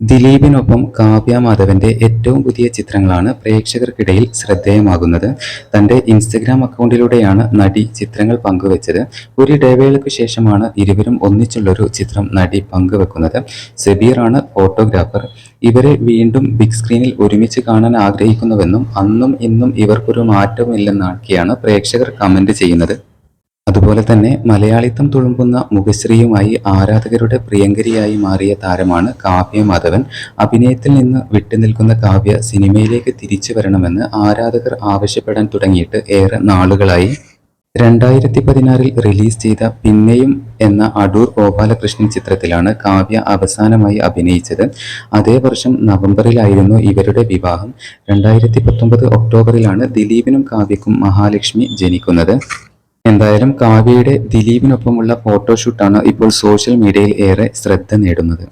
ദിലീപിനൊപ്പം കാവ്യ മാധവന്റെ ഏറ്റവും പുതിയ ചിത്രങ്ങളാണ് പ്രേക്ഷകർക്കിടയിൽ ശ്രദ്ധേയമാകുന്നത്. തന്റെ ഇൻസ്റ്റഗ്രാം അക്കൗണ്ടിലൂടെയാണ് നടി ചിത്രങ്ങൾ പങ്കുവച്ചത്. ഒരു ഇടവേളയ്ക്കു ശേഷമാണ് ഇരുവരും ഒന്നിച്ചുള്ളൊരു ചിത്രം നടി പങ്കുവെക്കുന്നത്. സബീറാണ് ഫോട്ടോഗ്രാഫർ. ഇവരെ വീണ്ടും ബിഗ് സ്ക്രീനിൽ ഒരുമിച്ച് കാണാൻ ആഗ്രഹിക്കുന്നുവെന്നും അന്നും ഇന്നും ഇവർക്കൊരു മാറ്റവുമില്ലെന്നൊക്കെയാണ് പ്രേക്ഷകർ കമന്റ് ചെയ്യുന്നത്. അതുപോലെ തന്നെ മലയാളിത്തം തുളുമ്പുന്ന മുഖശ്രീയുമായി ആരാധകരുടെ പ്രിയങ്കരിയായി മാറിയ താരമാണ് കാവ്യ മാധവൻ. അഭിനയത്തിൽ നിന്ന് വിട്ടുനിൽക്കുന്ന കാവ്യ സിനിമയിലേക്ക് തിരിച്ചു വരണമെന്ന് ആരാധകർ ആവശ്യപ്പെടാൻ തുടങ്ങിയിട്ട് ഏറെ നാളുകളായി. 2016 റിലീസ് ചെയ്ത പിന്നെയും എന്ന അടൂർ ഗോപാലകൃഷ്ണൻ ചിത്രത്തിലാണ് കാവ്യ അവസാനമായി അഭിനയിച്ചത്. അതേ വർഷം നവംബറിലായിരുന്നു ഇവരുടെ വിവാഹം. 2019 ഒക്ടോബറിലാണ് ദിലീപിനും കാവ്യക്കും മഹാലക്ഷ്മി ജനിക്കുന്നത്. എന്തായാലും കാവ്യയുടെ ദിലീപിനൊപ്പമുള്ള ഫോട്ടോഷൂട്ടാണ് ഇപ്പോൾ സോഷ്യൽ മീഡിയയിൽ ഏറെ ശ്രദ്ധ നേടുന്നത്.